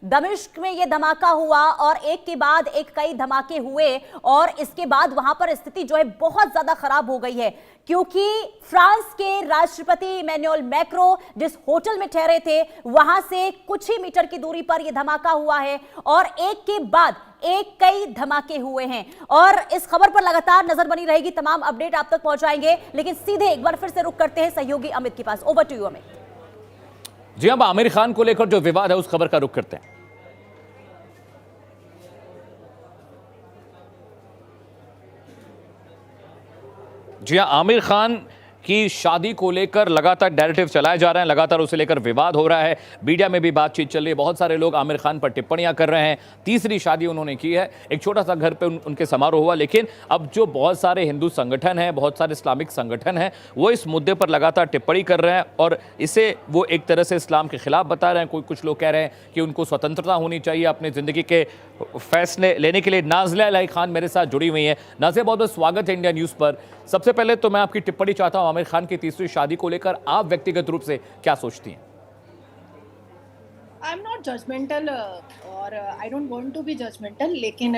दमिश्क में यह धमाका हुआ और एक के बाद एक कई धमाके हुए और इसके बाद वहां पर स्थिति जो है बहुत ज्यादा खराब हो गई है, क्योंकि फ्रांस के राष्ट्रपति इमैनुअल मैक्रो जिस होटल में ठहरे थे वहां से कुछ ही मीटर की दूरी पर यह धमाका हुआ है और एक के बाद एक कई धमाके हुए हैं। और इस खबर पर लगातार नजर बनी रहेगी, तमाम अपडेट आप तक पहुंचाएंगे, लेकिन सीधे एक बार फिर से रुक करते हैं सहयोगी अमित के पास। Over to you Amit. जी, अब आमिर खान को लेकर जो विवाद है उस खबर का रुख करते हैं। जी हां, आमिर खान की शादी को लेकर लगातार नैरेटिव चलाए जा रहे हैं, लगातार उसे लेकर विवाद हो रहा है, मीडिया में भी बातचीत चल रही है, बहुत सारे लोग आमिर खान पर टिप्पणियां कर रहे हैं। तीसरी शादी उन्होंने की है, एक छोटा सा घर पे उनके समारोह हुआ, लेकिन अब जो बहुत सारे हिंदू संगठन हैं, बहुत सारे इस्लामिक संगठन हैं, वो इस मुद्दे पर लगातार टिप्पणी कर रहे हैं और इसे वो एक तरह से इस्लाम के खिलाफ बता रहे हैं। कुछ लोग कह रहे हैं कि उनको स्वतंत्रता होनी चाहिए अपनी ज़िंदगी के फैसले लेने के लिए। नाज़िला इलाही खान मेरे साथ जुड़ी हुई हैं। नाज़िला, बहुत बहुत स्वागत है इंडिया न्यूज़ पर। सबसे पहले तो मैं आपकी टिप्पणी चाहता हूं आमिर खान की तीसरी शादी को लेकर, आप व्यक्तिगत रूप से क्या सोचती हैं? आई एम नॉट जजमेंटल और I don't want to be judgmental, लेकिन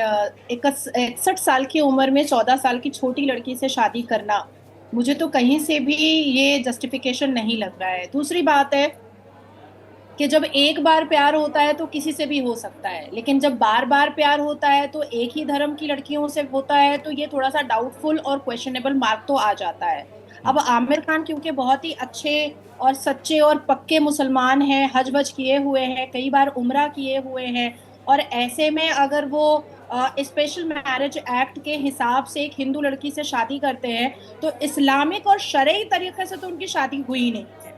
61 साल की उम्र में 14 साल की छोटी लड़की से शादी करना मुझे तो कहीं से भी ये जस्टिफिकेशन नहीं लग रहा है। दूसरी बात है कि जब एक बार प्यार होता है तो किसी से भी हो सकता है, लेकिन जब बार बार प्यार होता है तो एक ही धर्म की लड़कियों से होता है तो ये थोड़ा सा डाउटफुल और क्वेश्चनेबल मार्क तो आ जाता है। अब आमिर खान क्योंकि बहुत ही अच्छे और सच्चे और पक्के मुसलमान हैं, हज वज किए हुए हैं, कई बार उम्रा किए हुए हैं, और ऐसे में अगर वो स्पेशल मैरिज एक्ट के हिसाब से एक हिंदू लड़की से शादी करते हैं तो इस्लामिक और शरई तरीके से तो उनकी शादी हुई नहीं है,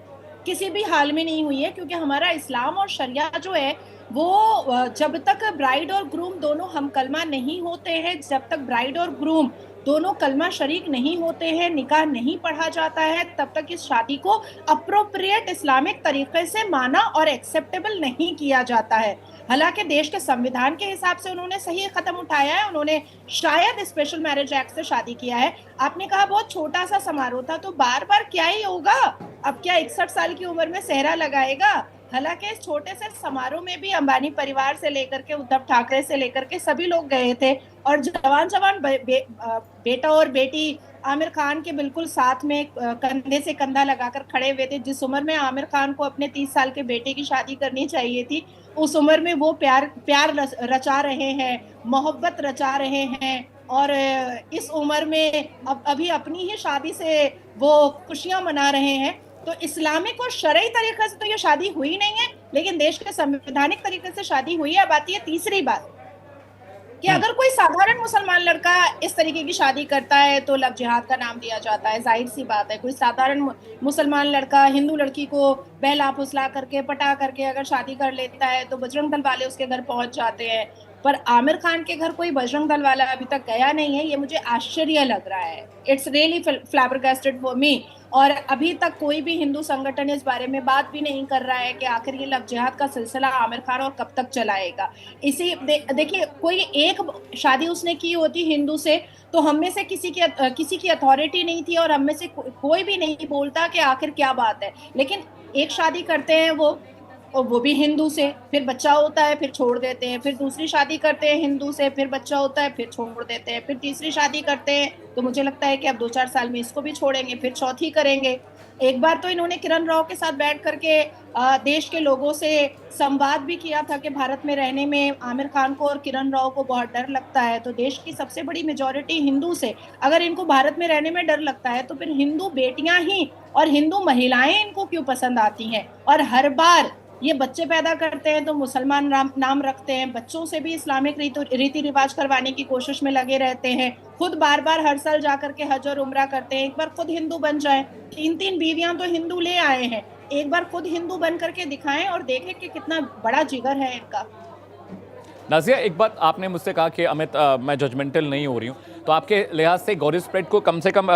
किसी भी हाल में नहीं हुई है, क्योंकि हमारा इस्लाम और शरिया जो है वो जब तक ब्राइड और ग्रूम दोनों हम कलमा नहीं होते हैं, जब तक ब्राइड और ग्रूम दोनों कलमा शरीक नहीं होते हैं, निकाह नहीं पढ़ा जाता है, तब तक इस शादी को अप्रोप्रिएट इस्लामिक तरीके से माना और एक्सेप्टेबल नहीं किया जाता है। हालांकि देश के संविधान के हिसाब से उन्होंने सही कदम उठाया है, उन्होंने शायद स्पेशल मैरिज एक्ट से शादी किया है। आपने कहा बहुत छोटा सा समारोह था, तो बार बार क्या ही होगा, अब क्या 61 साल की उम्र में सेहरा लगाएगा? हालांकि इस छोटे से समारोह में भी अंबानी परिवार से लेकर के उद्धव ठाकरे से लेकर के सभी लोग गए थे और जवान जवान बेटा और बेटी आमिर खान के बिल्कुल साथ में कंधे से कंधा लगाकर खड़े हुए थे। जिस उम्र में आमिर खान को अपने 30 साल के बेटे की शादी करनी चाहिए थी, उस उम्र में वो प्यार रचा रहे हैं, मोहब्बत रचा रहे हैं, और इस उम्र में अभी अपनी ही शादी से वो खुशियां मना रहे हैं। तो इस्लामिक और शरई तरीके से तो ये शादी हुई नहीं है, लेकिन देश के संवैधानिक तरीके से शादी हुई है। अब आती है तीसरी बात कि अगर कोई साधारण मुसलमान लड़का इस तरीके की शादी करता है तो लव जिहाद का नाम दिया जाता है, जाहिर सी बात है। कोई साधारण मुसलमान लड़का हिंदू लड़की को बहला फुसला करके पटा करके अगर शादी कर लेता है तो बजरंग दल वाले उसके घर पहुंच जाते हैं, पर आमिर खान के घर कोई बजरंग दल वाला अभी तक गया नहीं है। ये मुझे आश्चर्य लग रहा है, इट्स रियली फ्लैबरगास्टेड फॉर मी। और अभी तक कोई भी हिंदू संगठन इस बारे में बात भी नहीं कर रहा है कि आखिर ये लव जिहाद का सिलसिला आमिर खान और कब तक चलाएगा। देखिए, कोई एक शादी उसने की होती हिंदू से तो हम में से किसी की अथॉरिटी नहीं थी और हम में से कोई भी नहीं बोलता कि आखिर क्या बात है, लेकिन एक शादी करते हैं वो, और वो भी हिंदू से, फिर बच्चा होता है फिर छोड़ देते हैं, फिर दूसरी शादी करते हैं हिंदू से, फिर बच्चा होता है फिर छोड़ देते हैं, फिर तीसरी शादी करते हैं तो मुझे लगता है कि अब 2-4 साल में इसको भी छोड़ेंगे, फिर चौथी करेंगे। एक बार तो इन्होंने किरण राव के साथ बैठ करके देश के लोगों से संवाद भी किया था कि भारत में रहने में आमिर खान को और किरण राव को बहुत डर लगता है। तो देश की सबसे बड़ी मेजॉरिटी हिंदू से अगर इनको भारत में रहने में डर लगता है तो फिर हिंदू बेटियां ही और हिंदू महिलाएं इनको क्यों पसंद आती हैं? और हर बार ये बच्चे पैदा करते हैं तो मुसलमान नाम रखते हैं, बच्चों से भी इस्लामिक रीति रिवाज करवाने की कोशिश में लगे रहते हैं, खुद बार बार हर साल जाकर के हज और उम्रा करते हैं। एक बार खुद हिंदू बन जाएं, 3-3 बीवियां तो हिंदू ले आए हैं, एक बार खुद हिंदू बन करके दिखाएं और देखें कि कितना बड़ा जिगर है इनका। नाज़िया, एक बात आपने मुझसे कहा कि अमित मैं जजमेंटल नहीं हो रही हूँ, तो आपके लिहाज से गौरी स्प्रेड को कम से कम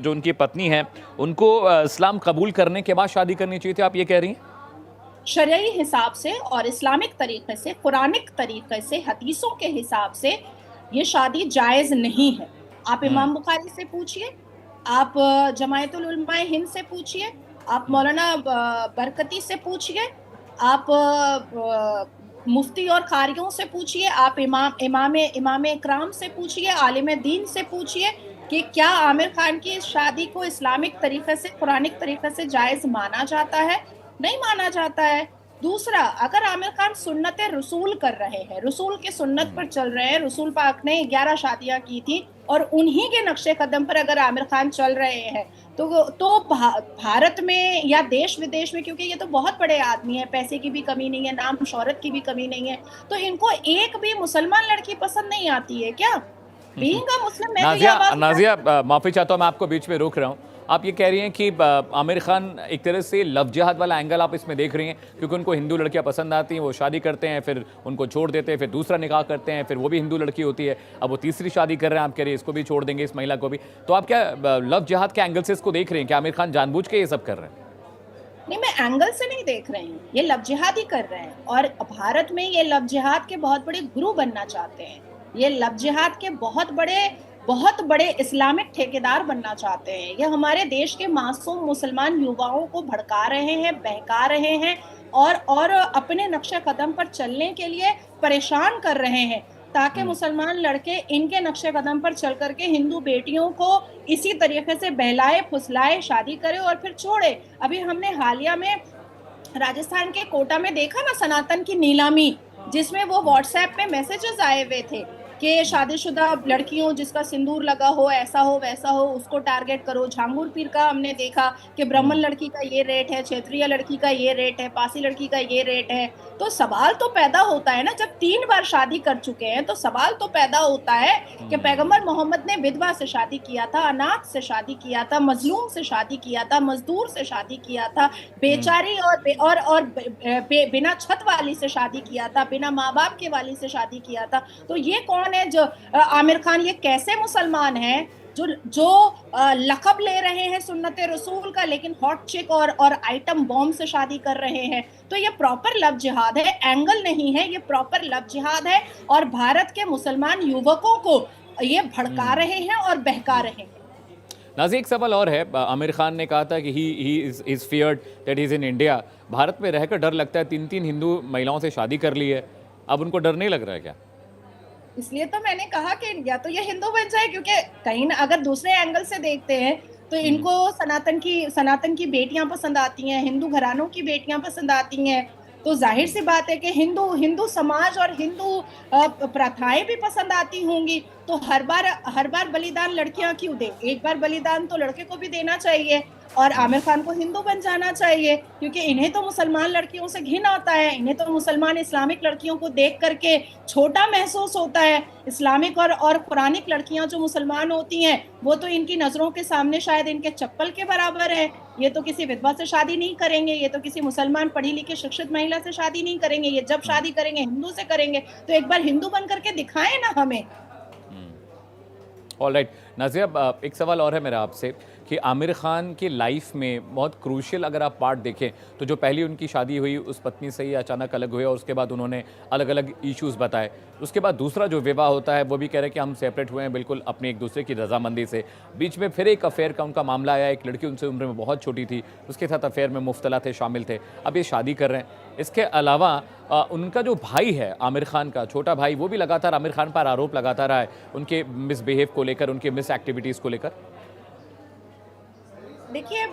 जो उनकी पत्नी है उनको इस्लाम कबूल करने के बाद शादी करनी चाहिए थी, आप ये कह रही हैं? शरई हिसाब से और इस्लामिक तरीके से, कुरानिक तरीके से, हदीसों के हिसाब से ये शादी जायज़ नहीं है। आप इमाम बुखारी से पूछिए, आप जमायतुल उलमाए हिंद से पूछिए, आप मौलाना बरकती से पूछिए, आप मुफ्ती और कारियों से पूछिए, आप इमाम इकराम से पूछिए, आलिम दीन से पूछिए कि क्या आमिर खान की इस शादी को इस्लामिक तरीके से, कुरानिक तरीके से जायज माना जाता है? नहीं माना जाता है। दूसरा, अगर आमिर खान सुन्नत रसूल कर रहे हैं, रसूल के सुन्नत पर चल रहे हैं, रसूल पाक ने 11 शादियां की थी और उन्हीं के नक्शे कदम पर अगर आमिर खान चल रहे हैं तो भारत में या देश विदेश में, क्योंकि ये तो बहुत बड़े आदमी है, पैसे की भी कमी नहीं है, नाम शोहरत की भी कमी नहीं है, तो इनको एक भी मुसलमान लड़की पसंद नहीं आती है क्या? बीइंग अ मुस्लिम, मैं तो ये आवाज नाजिया, माफी चाहता हूं, मैं आपको बीच में रोक रहा हूं। आप ये कह रही हैं कि आमिर खान एक तरह से लव जिहाद वाला एंगल आप इसमें देख रही हैं, क्योंकि उनको हिंदू लड़कियां पसंद आती हैं, वो शादी करते हैं, फिर उनको छोड़ देते हैं, फिर दूसरा निकाह करते हैं, फिर वो भी हिंदू लड़की होती है, अब वो तीसरी शादी कर रहे हैं, आप कह रही हैं इसको भी छोड़ देंगे, इस महिला को भी। तो आप क्या लव जिहाद के एंगल से इसको देख रहे हैं कि आमिर खान जानबूझ के ये सब कर रहे हैं? नहीं, मैं एंगल से नहीं देख रही हूँ, ये लव जिहाद ही कर रहे हैं और भारत में ये लव जिहाद के बहुत बड़े गुरु बनना चाहते हैं। ये लव जिहाद के बहुत बड़े इस्लामिक ठेकेदार बनना चाहते हैं। ये हमारे देश के मासूम मुसलमान युवाओं को भड़का रहे हैं, बहका रहे हैं और अपने नक्शे कदम पर चलने के लिए परेशान कर रहे हैं, ताकि मुसलमान लड़के इनके नक्शे कदम पर चल करके हिंदू बेटियों को इसी तरीके से बहलाए फुसलाए, शादी करे और फिर छोड़े। अभी हमने हालिया में राजस्थान के कोटा में देखा ना सनातन की नीलामी, जिसमें वो व्हाट्सएप पे मैसेजेस आए हुए थे कि शादीशुदा लड़कियों जिसका सिंदूर लगा हो, ऐसा हो वैसा हो, उसको टारगेट करो। झांगुर पीर का हमने देखा कि ब्राह्मण लड़की का ये रेट है, क्षेत्रीय लड़की का ये रेट है, पासी लड़की का ये रेट है। तो सवाल तो पैदा होता है ना, जब 3 बार शादी कर चुके हैं तो सवाल तो पैदा होता है कि पैगंबर मोहम्मद ने विधवा से शादी किया था, अनाथ से शादी किया था, मजलूम से शादी किया था, मजदूर से शादी किया था, बेचारी और बिना छत वाली से शादी किया था, बिना माँ बाप के वाली से शादी किया था। तो ये कौन है जो आमिर खान, ये कैसे मुसलमान हैं जो लक़ब ले रहे हैं सुन्नत रसूल का, लेकिन हॉट चिक और आइटम बॉम्ब से शादी कर रहे हैं? तो ये प्रॉपर लव जिहाद है, एंगल नहीं है, ये प्रॉपर लव जिहाद है और भारत के मुसलमान युवकों को ये भड़का रहे हैं और बहका रहे हैं। नाज़ी, एक सवाल और है। आमिर खान ने कहा था कि he is feared that he is in India. Bharat में रहकर डर लगता है, 3 हिंदू महिलाओं से शादी कर ली है, अब उनको डर नहीं लग रहा है क्या? इसलिए तो मैंने कहा कि या तो ये हिंदू बन जाए, क्योंकि कहीं ना अगर दूसरे एंगल से देखते हैं तो इनको सनातन की बेटियां पसंद आती हैं, हिंदू घरानों की बेटियां पसंद आती हैं, तो जाहिर सी बात है कि हिंदू समाज और हिंदू प्रथाएं भी पसंद आती होंगी। तो हर बार बलिदान लड़कियां क्यों दे? एक बार बलिदान तो लड़के को भी देना चाहिए और आमिर खान को हिंदू बन जाना चाहिए, क्योंकि इन्हें तो मुसलमान लड़कियों से घिन आता है, इन्हें तो मुसलमान इस्लामिक लड़कियों को देख करके छोटा महसूस होता है। इस्लामिक और कुरानिक लड़कियां जो मुसलमान होती हैं वो तो इनकी नजरों के सामने शायद इनके चप्पल के बराबर है। ये तो किसी विधवा से शादी नहीं करेंगे, ये तो किसी मुसलमान पढ़ी लिखी शिक्षित महिला से शादी नहीं करेंगे, ये जब शादी करेंगे हिंदू से करेंगे। तो एक बार हिंदू बन करके दिखाएं ना हमें। ऑलराइट नाज़िया, एक सवाल और है मेरा आपसे कि आमिर खान की लाइफ में बहुत क्रूशियल अगर आप पार्ट देखें तो जो पहली उनकी शादी हुई उस पत्नी से ही अचानक अलग हुए और उसके बाद उन्होंने अलग अलग इश्यूज़ बताए, उसके बाद दूसरा जो विवाह होता है वो भी कह रहे हैं कि हम सेपरेट हुए हैं बिल्कुल अपने एक दूसरे की रजामंदी से। बीच में फिर एक अफेयर का उनका मामला आया, एक लड़की उनसे उम्र में बहुत छोटी थी, उसके साथ अफेयर में मुफ्तला थे, शामिल थे, अब ये शादी कर रहे हैं। इसके अलावा उनका जो भाई है आमिर खान का छोटा भाई, वो भी लगातार आमिर खान पर आरोप लगाता रहा है उनके मिसबिहेव को लेकर, उनके मिस एक्टिविटीज़ को लेकर। देखिए,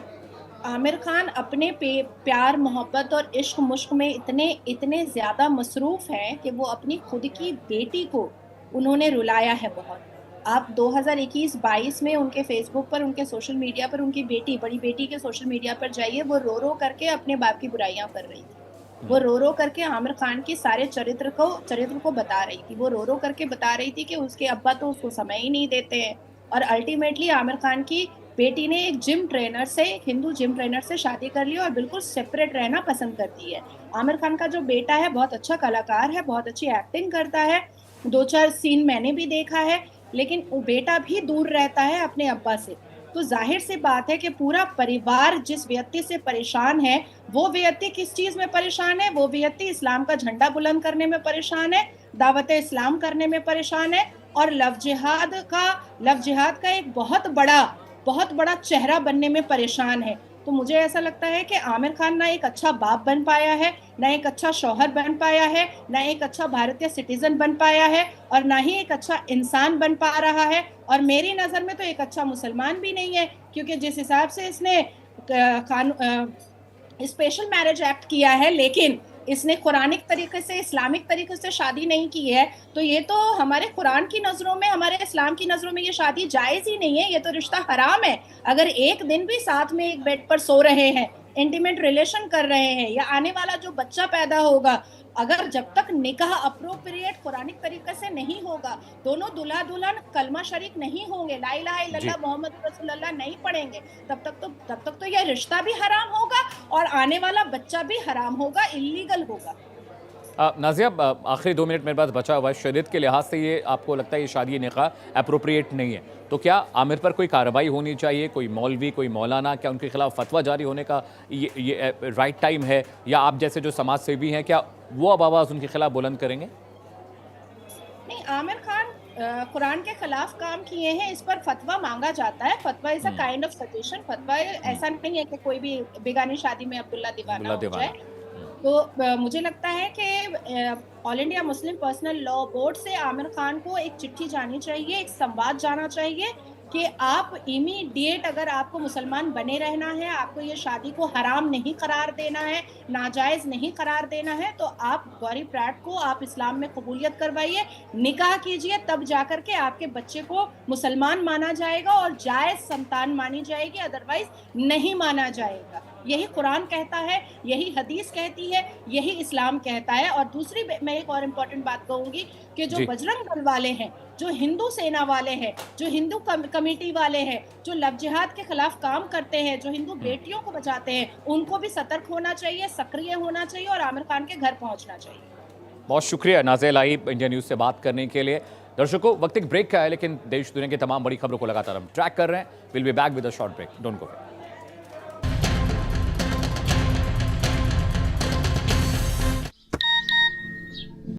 आमिर खान अपने प्यार मोहब्बत और इश्क मुश्क में इतने ज़्यादा मसरूफ़ हैं कि वो अपनी खुद की बेटी को उन्होंने रुलाया है बहुत। आप 2021-22 में उनके फेसबुक पर, उनके सोशल मीडिया पर, उनकी बड़ी बेटी के सोशल मीडिया पर जाइए, वो रो करके अपने बाप की बुराइयां कर रही थी। वो रो करके आमिर खान के सारे चरित्र को बता रही थी। वो रो करके बता रही थी कि उसके अब्बा तो उसको समय ही नहीं देते हैं। और अल्टीमेटली आमिर खान की बेटी ने एक हिंदू जिम ट्रेनर से शादी कर ली और बिल्कुल सेपरेट रहना पसंद करती है। आमिर खान का जो बेटा है बहुत अच्छा कलाकार है, बहुत अच्छी एक्टिंग करता है, 2-4 सीन मैंने भी देखा है, लेकिन वो बेटा भी दूर रहता है अपने अब्बा से। तो जाहिर सी बात है कि पूरा परिवार जिस व्यक्ति से परेशान है, वो व्यक्ति किस चीज में परेशान है? वो व्यक्ति इस्लाम का झंडा बुलंद करने में परेशान है, दावत इस्लाम करने में परेशान है और लव जिहाद का एक बहुत बड़ा चेहरा बनने में परेशान है। तो मुझे ऐसा लगता है कि आमिर खान ना एक अच्छा बाप बन पाया है, ना एक अच्छा शौहर बन पाया है, ना एक अच्छा भारतीय सिटीजन बन पाया है, और ना ही एक अच्छा इंसान बन पा रहा है। और मेरी नज़र में तो एक अच्छा मुसलमान भी नहीं है, क्योंकि जिस हिसाब से इसने स्पेशल मैरिज एक्ट किया है, लेकिन इसने कुरानिक तरीके से, इस्लामिक तरीके से शादी नहीं की है, तो ये तो हमारे कुरान की नज़रों में, हमारे इस्लाम की नज़रों में ये शादी जायज़ ही नहीं है, ये तो रिश्ता हराम है। अगर एक दिन भी साथ में एक बेड पर सो रहे हैं, इंटीमेट रिलेशन कर रहे हैं, या आने वाला जो बच्चा पैदा होगा, अगर जब तक निकाह अप्रोप्रिएट कुरानिक तरीके से नहीं होगा, दोनों दुल्हा दुल्हन कलमा शरीक नहीं होंगे, ला इलाहा इल्लल्लाह मोहम्मद रसूलुल्लाह नहीं पढ़ेंगे, तब तक तो यह रिश्ता भी हराम होगा और आने वाला बच्चा भी हराम होगा, इल्लीगल होगा। नाज़िया, आखिरी 2 मिनट मेरे पास बचा हुआ है। शरीयत के लिहाज से ये आपको लगता है ये शादी निकाह अप्रोप्रिएट नहीं है, तो क्या आमिर पर कोई कार्रवाई होनी चाहिए? कोई मौलवी, कोई मौलाना, क्या उनके खिलाफ फतवा जारी होने का ये राइट टाइम है, या आप जैसे जो समाज सेवी हैं क्या वो अब आवाज़ उनके खिलाफ बुलंद करेंगे? नहीं, आमिर खान कुरान के खिलाफ काम किए हैं, इस पर फतवा मांगा जाता है। फतवा is a kind of suggestion. फतवा ऐसा नहीं है कि कोई भी बेगानी शादी में अब्दुल्ला दीवाना हो जाए। तो मुझे लगता है कि all India Muslim personal law board से आमिर खान को एक चिट्ठी जानी चाहिए, एक संवाद जाना चाहिए कि आप इमीडिएट, अगर आपको मुसलमान बने रहना है, आपको ये शादी को हराम नहीं करार देना है, नाजायज़ नहीं करार देना है, तो आप गौरी प्राट को आप इस्लाम में कबूलियत करवाइए, निकाह कीजिए, तब जाकर के आपके बच्चे को मुसलमान माना जाएगा और जायज़ संतान मानी जाएगी, अदरवाइज नहीं माना जाएगा। यही कुरान कहता है, यही हदीस कहती है, यही इस्लाम कहता है। और दूसरी मैं एक और इम्पोर्टेंट बात कहूंगी कि जो बजरंग दल वाले हैं, जो हिंदू सेना वाले हैं, जो हिंदू कमेटी वाले हैं, जो लव जिहाद के खिलाफ काम करते हैं, जो हिंदू बेटियों को बचाते हैं, उनको भी सतर्क होना चाहिए, सक्रिय होना चाहिए और आमिर खान के घर पहुंचना चाहिए। बहुत शुक्रिया नाज़िया इलाही इंडिया न्यूज़ से बात करने के लिए। दर्शकों, वक्त एक ब्रेक का है, लेकिन देश दुनिया की तमाम बड़ी खबरों को लगातार हम ट्रैक कर रहे हैं। Will be back with a short break, don't go.